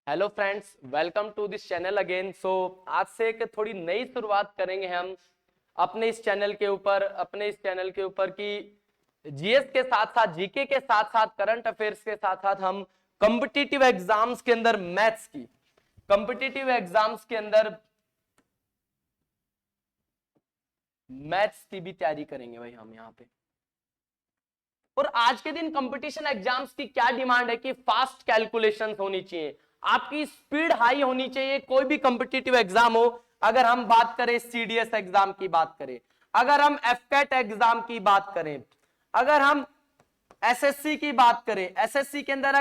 Hello friends, welcome to this channel again. So आज से एक थोड़ी नई शुरुआत करेंगे हम अपने इस चैनल के ऊपर कि जीएस के साथ साथ जीके के साथ साथ करंट अफेयर्स के साथ साथ हम कॉम्पिटिटिव एग्जाम्स के अंदर मैथ्स की भी तैयारी करेंगे भाई हम यहाँ पे। और आज के दिन कंपटीशन एग्जाम्स की क्या डिमांड है कि फास्ट कैलकुलेशंस होनी चाहिए, आपकी स्पीड हाई होनी चाहिए। कोई भी कंपटीटिव एग्जाम हो, अगर हम बात करें सीडीएस एग्जाम की बात करें, अगर हम एफकेट एग्जाम की बात करें, अगर हम एसएससी की बात करें, एसएससी के अंदर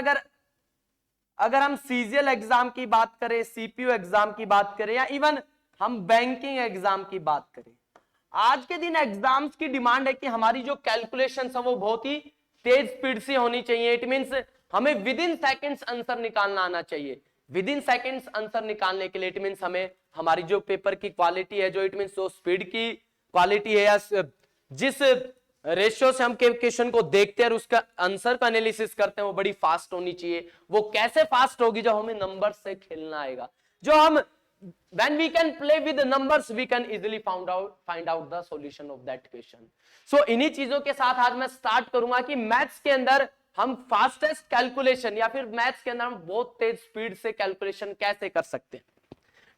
अगर हम सीजीएल एग्जाम की बात करें, सीपीयू एग्जाम की बात करें, या इवन हम बैंकिंग एग्जाम की बात करें, आज के दिन एग्जाम्स की डिमांड है कि हमारी जो कैलकुलेशन है वो बहुत ही तेज स्पीड से होनी चाहिए। इट मींस हमें विद इन सेकेंड्स आंसर निकालना आना चाहिए। विद इन सेकेंड्स आंसर निकालने के लिए इट मींस हमें हमारी जो पेपर की क्वालिटी है, जो इट मींस जो स्पीड की क्वालिटी है, या जिस रेशियो से हम क्वेश्चन को देखते हैं और उसका आंसर का एनालिसिस करते हैं, वो बड़ी फास्ट होनी चाहिए। वो कैसे फास्ट होगी? जब हमें नंबर से खेलना आएगा, जो हम when we can play with the numbers we can easily find out the solution of that question. So इन्हीं चीजों के साथ आज मैं स्टार्ट करूंगा कि मैथ्स के अंदर हम फास्टेस्ट कैलकुलेशन या फिर मैथ्स के अंदर हम बहुत तेज स्पीड से कैलकुलेशन कैसे कर सकते हैं।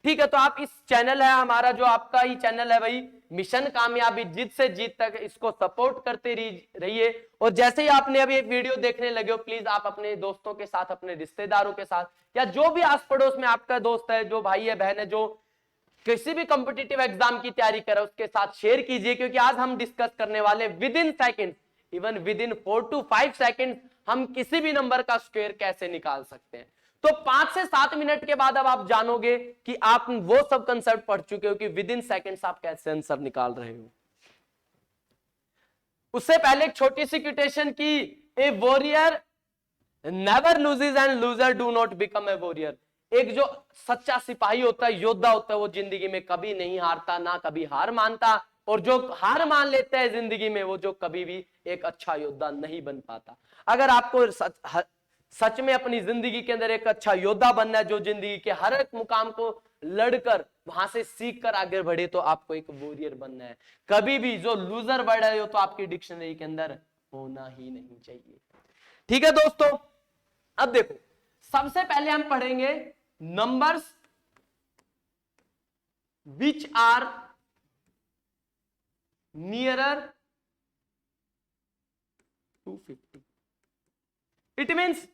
ठीक है, तो आप इस चैनल है हमारा, जो आपका ही चैनल है भाई, मिशन कामयाबी जीत से जीत तक, इसको सपोर्ट करते रहिए। और जैसे ही आपने अभी वीडियो देखने लगे हो, प्लीज आप अपने दोस्तों के साथ, अपने रिश्तेदारों के साथ, या जो भी आस पड़ोस में आपका दोस्त है, जो भाई है, बहन है, जो किसी भी कॉम्पिटिटिव एग्जाम की तैयारी कर रहा है, उसके साथ शेयर कीजिए। क्योंकि आज हम डिस्कस करने वाले with in second, even with in 4 to 5 second हम किसी भी नंबर का स्क्वायर कैसे निकाल सकते हैं। तो 5 से 7 मिनट के बाद अब आप जानोगे कि आप वो सब कंसेप्ट पढ़ चुके हो कि विद इन सेकेंड्स आप कैसे आंसर निकाल रहे हो। उससे पहले एक छोटी सी क्वेश्चन की, ए warrior never loses and loser do not become a warrior. एक जो सच्चा सिपाही होता है, योद्धा होता है, वो जिंदगी में कभी नहीं हारता, ना कभी हार मानता। और जो हार मान लेता है जिंदगी में, वो जो कभी भी एक अच्छा योद्धा नहीं बन पाता। अगर आपको सच में अपनी जिंदगी के अंदर एक अच्छा योद्धा बनना है, जो जिंदगी के हर एक मुकाम को लड़कर वहां से सीख कर आगे बढ़े, तो आपको एक वॉरियर बनना है। कभी भी जो लूजर वर्ड है, तो आपकी डिक्शनरी के अंदर होना ही नहीं चाहिए। ठीक है दोस्तों, अब देखो, सबसे पहले हम पढ़ेंगे numbers which are nearer 250। It means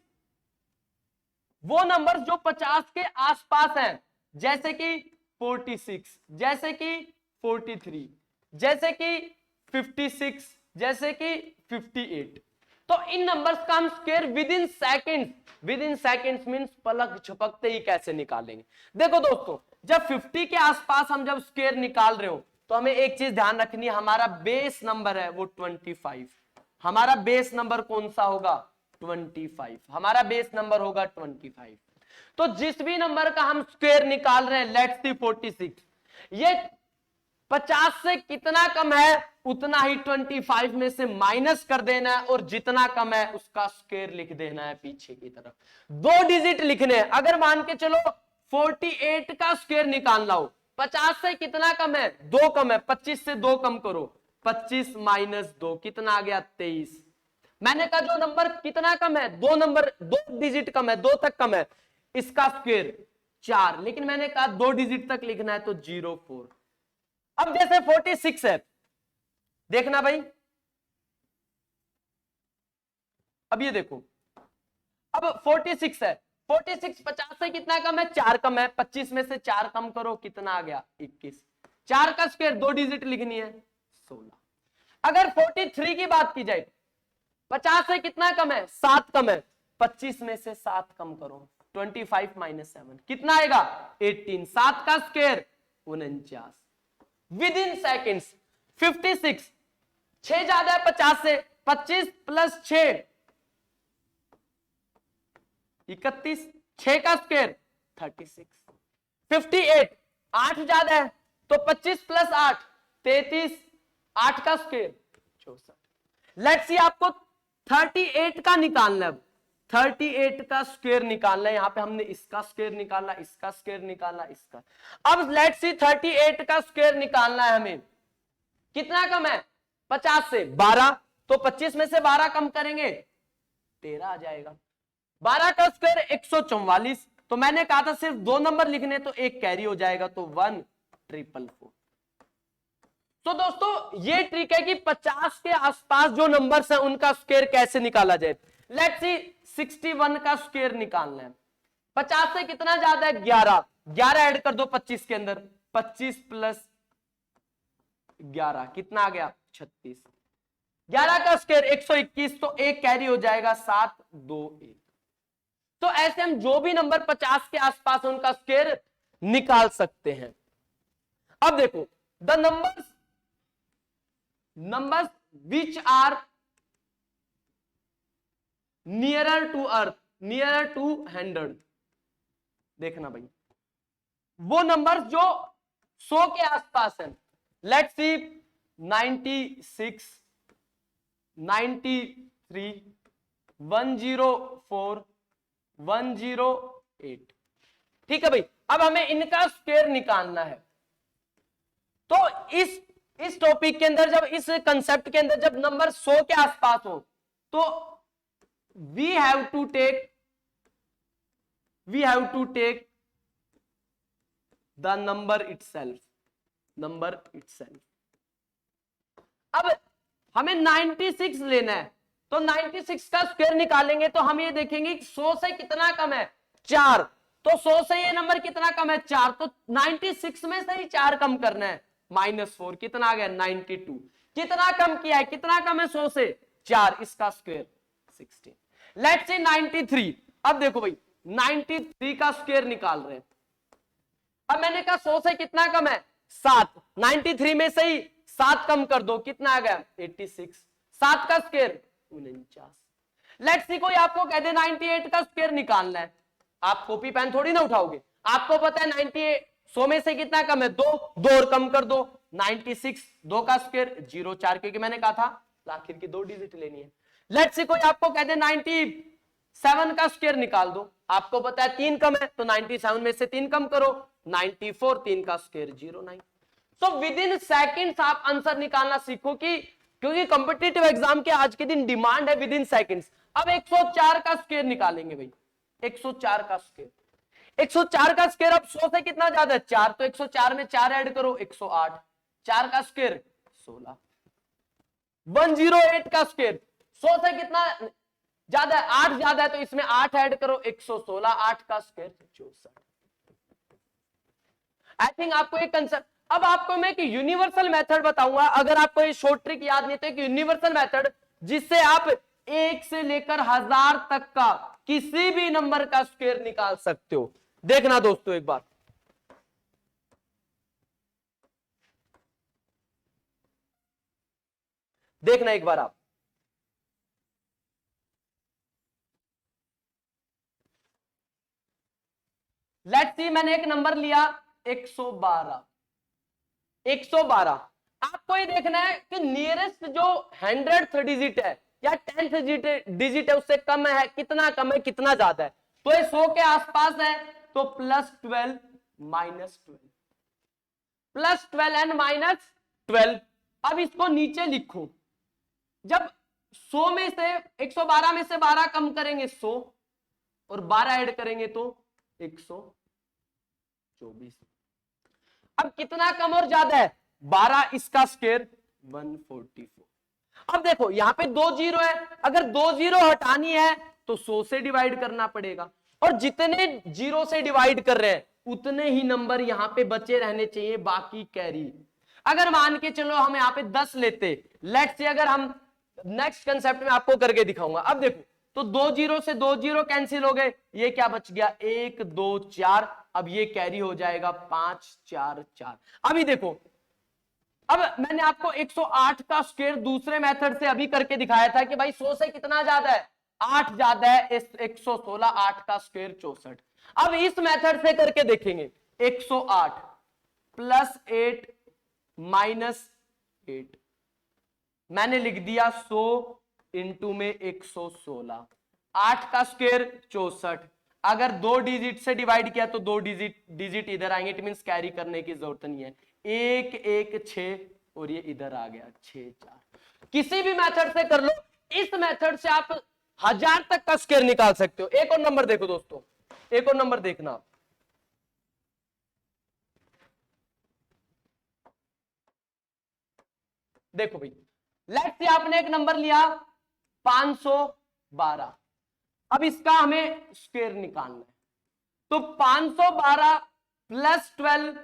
वो नंबर्स जो 50 के आसपास हैं, जैसे कि 46, जैसे कि 43, जैसे कि 56, जैसे कि 58। तो इन नंबर्स का हम square within seconds means पलक झपकते ही कैसे निकालेंगे। देखो दोस्तों, जब 50 के आसपास हम जब स्क्वायर निकाल रहे हो, तो हमें एक चीज ध्यान रखनी है, हमारा बेस नंबर है वो 25। हमारा बेस नंबर कौन सा होगा? 25। हमारा बेस नंबर होगा 25। तो जिस भी नंबर का हम स्क्वायर निकाल रहे हैं, लेट्स सी 46, ये 50 से कितना कम है उतना ही 25 में से माइनस कर देना है, और जितना कम है उसका स्क्वायर लिख देना है पीछे की तरफ। 2 डिजिट लिखने हैं। अगर मान के चलो 48 का स्क्वायर निकालना हो, 50 से कितना कम है? 2 कम है। 25 से 2 कम करो, 25 माइनस 2 कितना आ गया? 23। मैंने कहा जो नंबर कितना कम है, 2 डिजिट कम है, 2 तक कम है, इसका स्क्वायर 4। लेकिन मैंने कहा 2 डिजिट तक लिखना है, तो 04। अब जैसे 46 है, देखना भाई, अब ये देखो, अब 46 है, 46 50 से कितना कम है? 4 कम है। 25 में से 4 कम करो, कितना आ गया? 21। 4 का स्क्वायर 2 डिजिट लिखनी है, 16। अगर 43 की बात की जाए, 50 से कितना कम है? 7 कम है। 25 में से 7 कम करो, 25 माइनस 7 कितना आएगा? 18। 7 का स्क्वायर 49। विद इन सेकेंड्स 56, 6 ज्यादा है 50 से, 25 प्लस 6 31, 6 का स्क्वायर 36। 58, 8 ज्यादा है, तो 25 प्लस 8 33, 8 का स्क्वायर 64। लेट्स सी आपको 38 का निकालना है। 38 का स्क्वायर निकालना है। यहां पे हमने इसका स्क्वायर निकाला, इसका स्क्वायर निकाला, इसका। अब लेट्स सी 38 का स्क्वायर निकालना है हमें। कितना कम है? 50 से 12, तो 25 में से 12 कम करेंगे 13 आ जाएगा। 12 का स्क्वायर 144, तो मैंने कहा था सिर्फ 2 नंबर लिखने, तो एक कैरी हो जाएगा, तो 1444। तो दोस्तों ये ट्रिक है कि 50 के आसपास जो नंबर्स हैं उनका स्क्वायर कैसे निकाला जाए। लेट्स सी 61 का स्क्वायर निकालना है। 50 से कितना ज्यादा है? 11, 11 ऐड कर दो 25 के अंदर, 25 प्लस 11 कितना आ गया? 36। 11 का स्क्वायर 121, तो एक कैरी हो जाएगा 721। तो ऐसे हम जो भी नंबर 50 के आसपास है उनका स्क्वायर निकाल सकते हैं। अब देखो the numbers which are nearer to earth, nearer to 100, देखना भाई वो नंबर्स जो 100 के आसपास है। Let's see 96, 93, 104, 108। ठीक है भाई, अब हमें इनका स्क्वायर निकालना है। तो इस टॉपिक के अंदर, जब इस कंसेप्ट के अंदर जब नंबर 100 के आसपास हो, तो we have to take the number itself. अब हमें 96 लेना है, तो 96 का स्क्वायर निकालेंगे तो हम ये देखेंगे 100 से कितना कम है? 4। तो 100 से ये नंबर कितना कम है? 4। तो 96 में से ही 4 कम करना है, -4 कितना आ गया? 92। कितना कम किया है? कितना कम है 100 से? 4, इसका स्क्वायर 16। Let's say 93। अब देखो भाई 93 का स्क्वायर निकाल रहे हैं। अब मैंने कहा 100 से कितना कम है? 7। 93 में से ही 7 कम कर दो, कितना आ गया? 86। 7 का स्क्वायर 49। लेट्स सी कोई आपको कह दे 98 का स्क्वायर निकालना है, आप कॉपी पेन थोड़ी ना उठाओगे, आपको पता है 98 100 में से कितना कम है? 2, 2 और कम कर दो 96, 2 का स्क्वायर 04, क्योंकि मैंने कहा था आखिर की 2 डिजिट लेनी है। लेट्स सी कोई आपको कह दे 97 का स्क्वायर निकाल दो, आपको पता है 3 कम है, तो 97 में से 3 कम करो 94, 3 का square 09। So with in seconds आप आंसर निकालना सीखो, क्योंकि कॉम्पिटिटिव एग्जाम के आज के दिन डिमांड है विद इन सेकेंड्स। अब 104 का स्क्वायर निकालेंगे भाई, 104 का स्क्वायर, 104 का स्क्वायर अब 100 से कितना ज्यादा है? 4, तो 104 में 4 ऐड करो 108, 4 का स्क्वायर 16। 108 का स्क्वायर 100 से कितना ज्यादा है? 8 ज्यादा है, तो इसमें 8 ऐड करो 116, 8 का स्क्वायर 64। आई थिंक आपको एक कंसेप्ट। अब आपको मैं एक यूनिवर्सल मेथड बताऊंगा, अगर आपको ये शॉर्ट ट्रिक याद नहीं तो एक यूनिवर्सल मेथड जिससे आप 1 से लेकर 1000 तक का किसी भी नंबर का स्क्वायर निकाल सकते हो। देखना दोस्तों एक बार, देखना एक बार आप। लेट्स सी मैंने एक नंबर लिया 112। 112 आपको ये देखना है कि नियरेस्ट जो 100th डिजिट है या 10th डिजिट है उससे कम है, कितना कम है, कितना ज्यादा है। तो ये 100 के आसपास है, तो +12 -12, +12 एंड -12। अब इसको नीचे लिखो, जब 100 में से 112 में से 12 कम करेंगे 100 और 12 ऐड करेंगे तो 124। अब कितना कम और ज्यादा है? 12, इसका स्क्वायर 144। अब देखो यहां पे 2 जीरो है, अगर 2 जीरो हटानी है तो 100 से डिवाइड करना पड़ेगा, और जितने जीरो से डिवाइड कर रहे हैं उतने ही नंबर यहां पे बचे रहने चाहिए, बाकी कैरी। अगर मान के चलो हम यहां पे 10 लेते, लेट्स से अगर हम नेक्स्ट कंसेप्ट में आपको करके दिखाऊंगा। अब देखो तो 2 जीरो से 2 जीरो कैंसिल हो गए, ये क्या बच गया? 1 2 4, अब ये कैरी हो जाएगा 5 4 4। अभी देखो, अब मैंने आपको 108 का स्क्वायर दूसरे मेथड से अभी करके दिखाया था कि भाई 100 से कितना ज्यादा है? 8 ज्यादा है, 116, 8 का स्क्वायर 64। अब इस मेथड से करके देखेंगे, 108 +8 -8, मैंने लिख दिया 100 इंटू में 116, 8 का स्क्वायर 64, अगर 2 डिजिट से डिवाइड किया तो 2 डिजिट इधर आएंगे, इट मींस कैरी करने की जरूरत नहीं है। 1 1 6 और ये इधर आ गया 6 4। किसी भी मेथड से कर लो, इस मेथड से आप 1000 तक का स्क्वायर निकाल सकते हो। एक और नंबर देखो दोस्तों, एक और नंबर देखना आप, देखो भाई, लेट्स से आपने एक नंबर लिया 512, अब इसका हमें स्क्वायर निकालना है। तो 512 प्लस 12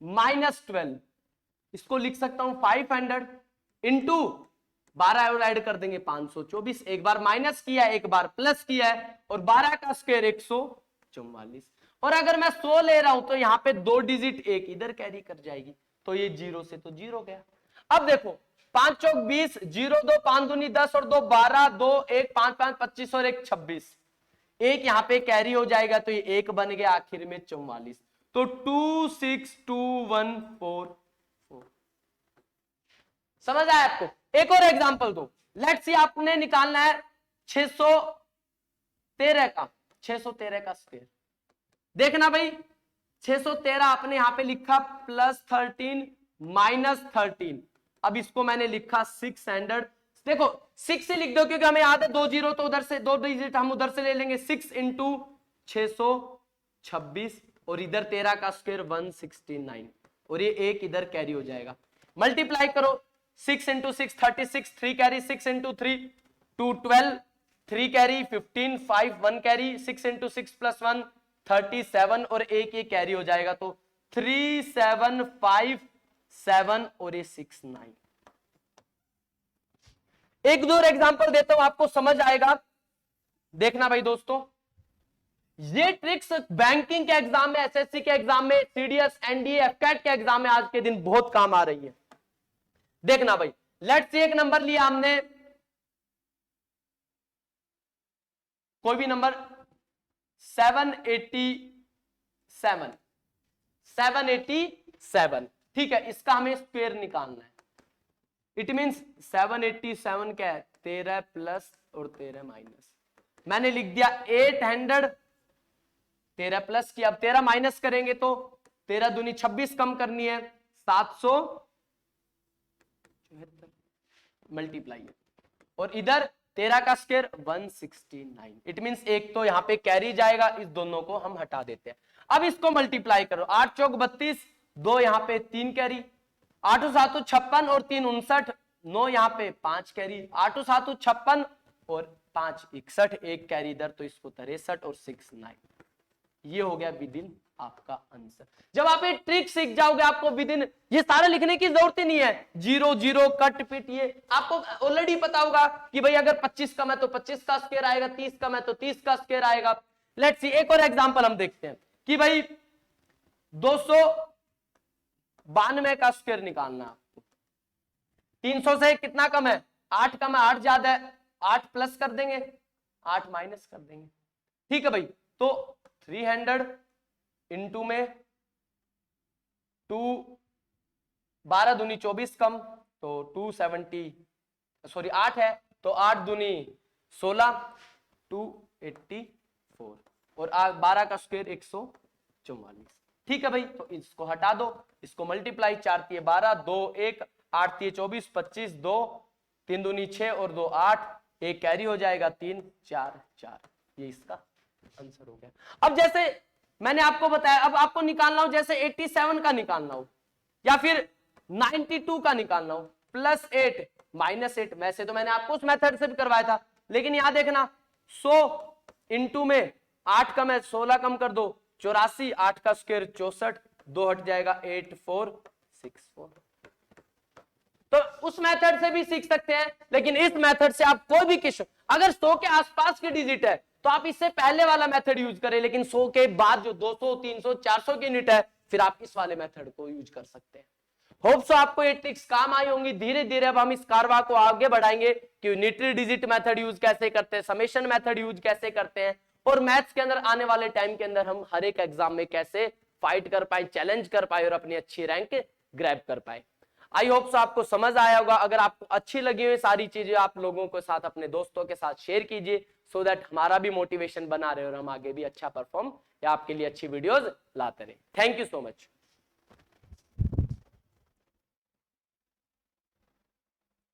माइनस 12, इसको लिख सकता हूं 500 इंटू 12 और ऐड कर देंगे 524। एक बार माइनस किया है, एक बार प्लस किया है, और 12 का स्क्वायर 144। और अगर मैं 100 ले रहा हूं तो यहां पे 2 डिजिट एक इधर कैरी कर जाएगी, तो ये 0 से तो 0 गया। अब देखो 5 चौक 20, 0 2 5 दूनी 10 और 2 12, 2 1 5 5 25 और 1 26, एक यहां पे कैरी हो जाएगा तो ये एक बन गया, आखिर में 44। तो 26214 समझ आया आपको। एक और एग्जांपल दो, लेट्स सी आपने निकालना है 613 का, 613 का स्क्वायर। देखना भाई 613 आपने यहां पे लिखा प्लस 13 माइनस 13, अब इसको मैंने लिखा 600। देखो 6 से लिख दो क्योंकि हमें याद है 2 जीरो, तो उधर से 2 डिजिट हम उधर से ले लेंगे। 6 इंटू 626 और इधर 13 का स्क्वायर 169 और ये एक इधर कैरी हो जाएगा। मल्टीप्लाई करो 6 into 6 36, 3 carry, 6 into 3 2 12, 3 carry 15, 5 1 carry, 6 into 6 plus 1 37 और एक ये कैरी हो जाएगा, तो 3757 और ये 69। एक दो एग्जांपल देता हूं, आपको समझ आएगा। देखना भाई दोस्तों, ये ट्रिक्स बैंकिंग के एग्जाम में, एसएससी के एग्जाम में, सीडीएस एनडीए एफकैट के एग्जाम में आज के दिन बहुत काम आ रही है। देखना भाई, लेट्स से एक नंबर लिया हमने, कोई भी नंबर 787, ठीक है, इसका हमें स्क्वायर निकालना है। इट मींस 787 क्या है, 13 प्लस और 13 माइनस, मैंने लिख दिया 800, 13 प्लस किया, अब 13 माइनस करेंगे तो 13 दूनी 26 कम करनी है, 774 मल्टीप्लाई है, और इधर 13 का स्क्वायर 169। इट मींस एक तो यहां पे कैरी जाएगा, इस दोनों को हम हटा देते हैं। अब इसको मल्टीप्लाई करो, 8 चौक 32, 2 यहां पे 3 कैरी, 8 7 56 और 3 59, 9 यहां पे 5 कैरी, 8 7 56 और 5 61, एक कैरी इधर, तो इसको 63 और 6 9। ये हो गया विद इन आपका आंसर। जब आप ये ट्रिक सीख जाओगे, आपको विद इन ये सारा लिखने की जरूरत ही नहीं है, 0 0 कट पिट, ये आपको ऑलरेडी पता होगा कि भाई अगर 25 कम है तो 25 का स्क्वायर आएगा, 30 कम है तो 30 का स्क्वायर आएगा। लेट्स सी एक और एग्जांपल हम देखते हैं कि भाई 292 का स्क्वायर निकालना है आपको। 300 से कितना कम है, 8 कम है, 8 ज्यादा है, 8 प्लस कर देंगे, 8 माइनस कर देंगे, ठीक है भाई। तो 300 इंटू में 2, 12 दूनी 24 कम, तो 270, सॉरी 8 है तो 8 दूनी 16, 284 और 12 का स्क्वायर 144, ठीक है भाई। तो इसको हटा दो, इसको मल्टीप्लाई, 4 3 12, 2 1, 8 3 24, 25, 2 3 दूनी 6 और 2 8, एक कैरी हो जाएगा 3 4 4, ये इसका आंसर हो गया। अब जैसे मैंने आपको बताया, अब आपको निकालना हो जैसे 87 का निकालना हो या फिर 92 का निकालना हो, +8 -8, वैसे तो मैंने आपको उस मेथड से भी करवाया था, लेकिन यहां देखना 100 इंटू में 8 कम है, 16 कम कर दो 84, 8 का स्क्वायर 64, 2 हट जाएगा 8464। तो उस मेथड से भी सीख सकते हैं, लेकिन इस मेथड से आप कोई भी क्वेश्चन, अगर 100 के आसपास की डिजिट है तो आप इससे पहले वाला मेथड यूज करें, लेकिन 100 के बाद जो 200 300 400 की यूनिट है, फिर आप इस वाले मेथड को यूज कर सकते हैं। होप सो आपको ये ट्रिक्स काम आई होंगी। धीरे धीरे अब हम इस कारवा को आगे बढ़ाएंगे कि यूनिटरी डिजिट मेथड यूज कैसे करते हैं, समेशन मेथड यूज कैसे करते हैं, और मैथ्स के अंदर आने वाले टाइम के अंदर हम हर एक एग्जाम में कैसे फाइट कर पाए, चैलेंज कर पाए और अपनी अच्छी रैंक ग्रैब कर पाए। आई होप सो आपको समझ आया होगा। अगर आपको अच्छी लगी हुई सारी चीजें, आप लोगों के साथ, अपने दोस्तों के साथ शेयर कीजिए। सो दैट हमारा भी मोटिवेशन बना रहे और हम आगे भी अच्छा परफॉर्म या आपके लिए अच्छी वीडियोस लाते रहे। Thank you so much.